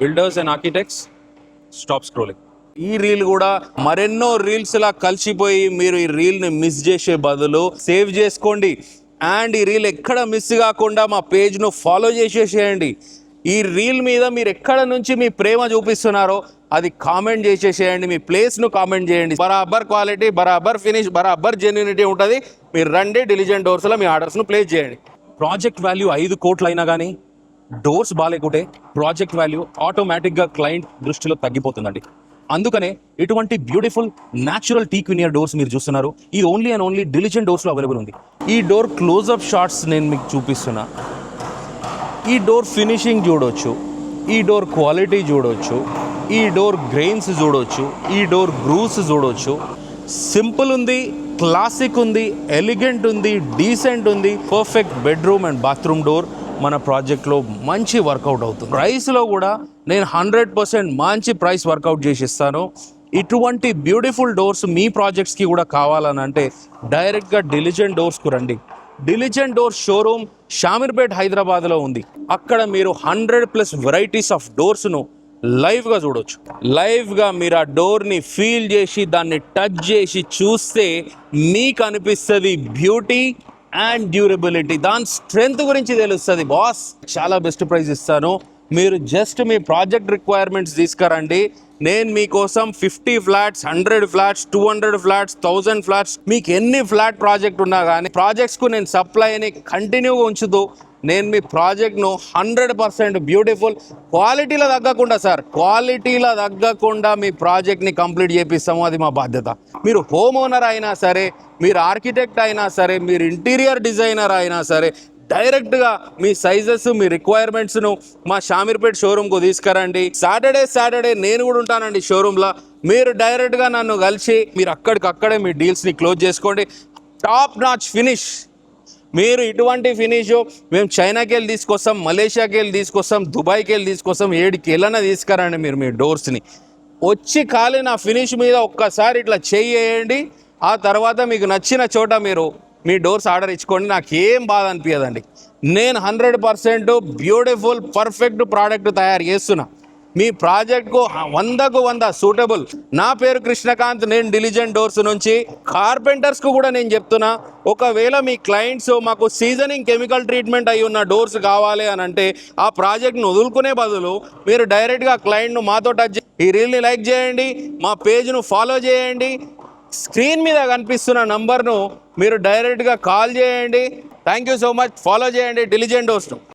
Builders and architects, stop scrolling. ఈ reel కూడా మరెన్నో రీల్స్ లా కలిసిపోయి మీరు ఈ రీల్ ని మిస్ చేసే బదులు సేవ్ చేసుకోండి. అండ్ ఈ రీల్ ఎక్కడ మిస్ కాకుండా మా పేజ్ ను ఫాలో చేసేసేయండి. ఈ రీల్ మీద మీరు ఎక్కడ నుంచి మీ ప్రేమ చూపిస్తున్నారో అది కామెంట్ చేసేసేయండి. మీ ప్లేస్ ను కామెంట్ చేయండి. బరాబర్ క్వాలిటీ, బరాబర్ ఫినిష్, బరాబర్ జెన్యూనిటీ ఉంటుంది. మీరు రండి డిలిజెంట్ డోర్స్ లో మీ ఆర్డర్స్ ను ప్లేస్ చేయండి. ప్రాజెక్ట్ వాల్యూ 5 కోట్లు అయినా కానీ డోర్స్ బాగాలేకుంటే ప్రాజెక్ట్ వాల్యూ ఆటోమేటిక్గా క్లయింట్ దృష్టిలో తగ్గిపోతుందండి. అందుకనే ఇటువంటి beautiful natural teak veneer doors మీరు చూస్తున్నారు. ఈ ఓన్లీ అండ్ ఓన్లీ డిలిజెంట్ డోర్స్లో అవైలబుల్ ఉంది. ఈ డోర్ క్లోజ్అప్ షాట్స్ నేను మీకు చూపిస్తున్నా. ఈ డోర్ ఫినిషింగ్ చూడొచ్చు, ఈ డోర్ క్వాలిటీ చూడొచ్చు, ఈ డోర్ గ్రెయిన్స్ చూడొచ్చు, ఈ డోర్ గ్రూవ్స్ చూడొచ్చు. సింపుల్ ఉంది, క్లాసిక్ ఉంది, ఎలిగెంట్ ఉంది, డీసెంట్ ఉంది. Perfect bedroom and bathroom door మన ప్రాజెక్ట్లో మంచి వర్కౌట్ అవుతుంది. ప్రైస్లో కూడా నేను 100% మంచి ప్రైస్ వర్కౌట్ చేసి ఇస్తాను. ఇటువంటి బ్యూటిఫుల్ డోర్స్ మీ ప్రాజెక్ట్స్కి కూడా కావాలని అంటే డైరెక్ట్గా డిలిజెంట్ డోర్స్కు రండి. డిలిజెంట్ డోర్స్ షోరూమ్ షామీర్పేట్ హైదరాబాద్లో ఉంది. అక్కడ మీరు 100+ వెరైటీస్ ఆఫ్ డోర్స్ను లైవ్గా చూడొచ్చు. లైవ్గా మీరు ఆ డోర్ని ఫీల్ చేసి దాన్ని టచ్ చేసి చూస్తే మీకు అనిపిస్తుంది బ్యూటీ అండ్ డ్యూరబిలిటీ, దాని స్ట్రెంగ్త్ గురించి తెలుస్తుంది. బాస్ చాలా బెస్ట్ ప్రైస్ ఇస్తాను. మీరు జస్ట్ మీ ప్రాజెక్ట్ రిక్వైర్మెంట్స్ తీసుకురండి. నేను మీకోసం 50 ఫ్లాట్స్, 100 ఫ్లాట్స్, 200 ఫ్లాట్స్, 1000 ఫ్లాట్స్, మీకు ఎన్ని ఫ్లాట్ ప్రాజెక్ట్ ఉన్నా కానీ ప్రాజెక్ట్స్కు నేను సప్లైని కంటిన్యూగా ఉంచుతూ నేను మీ ప్రాజెక్ట్ను 100% బ్యూటిఫుల్ క్వాలిటీలో తగ్గకుండా క్వాలిటీలో తగ్గకుండా మీ ప్రాజెక్ట్ని కంప్లీట్ చేపిస్తాము. అది మా బాధ్యత. మీరు హోమ్ ఓనర్ అయినా సరే, మీరు ఆర్కిటెక్ట్ అయినా సరే, మీరు ఇంటీరియర్ డిజైనర్ అయినా సరే, డైరెక్ట్గా మీ సైజెస్, మీ రిక్వైర్మెంట్స్ను మా షామీర్పేట్ షోరూమ్కు తీసుకురండి. సాటర్డే నేను కూడా ఉంటానండి షోరూంలో. మీరు డైరెక్ట్గా నన్ను కలిసి మీరు అక్కడికక్కడే మీ డీల్స్ని క్లోజ్ చేసుకోండి. Top notch finish. మీరు ఇటువంటి ఫినిష్ మేము చైనాకి వెళ్ళి తీసుకొస్తాం, మలేషియాకి వెళ్ళి తీసుకొస్తాం, దుబాయ్కి వెళ్ళి తీసుకొస్తాం. 7కి వెళ్ళినా తీసుకురండి. మీరు మీ డోర్స్ని వచ్చి ఖాళీ నా ఫినిష్ మీద ఒక్కసారి ఇట్లా చేయండి. ఆ తర్వాత మీకు నచ్చిన చోట మీరు మీ డోర్స్ ఆర్డర్ ఇచ్చుకోండి. నాకేం బాధ అనిపించదండి. నేను 100% బ్యూటిఫుల్ పర్ఫెక్ట్ ప్రోడక్ట్ తయారు చేస్తున్నా. మీ ప్రాజెక్ట్కు 100కు 100 సూటబుల్. నా పేరు కృష్ణకాంత్. నేను డిలిజెంట్ డోర్స్ నుంచి కార్పెంటర్స్కు కూడా నేను చెప్తున్నా, ఒకవేళ మీ క్లయింట్స్ మాకు సీజనింగ్ కెమికల్ ట్రీట్మెంట్ అయి ఉన్న డోర్స్ కావాలి అని అంటే ఆ ప్రాజెక్ట్ను వదులుకునే బదులు మీరు డైరెక్ట్గా క్లయింట్ను మాతో టచ్ ఈ రీల్ని లైక్ చేయండి, మా పేజ్ను ఫాలో చేయండి. స్క్రీన్ మీద కనిపిస్తున్న నంబర్ను మీరు డైరెక్ట్గా కాల్ చేయండి. Thank you so much. Follow చేయండి డిలిజెంట్ డోర్స్ను.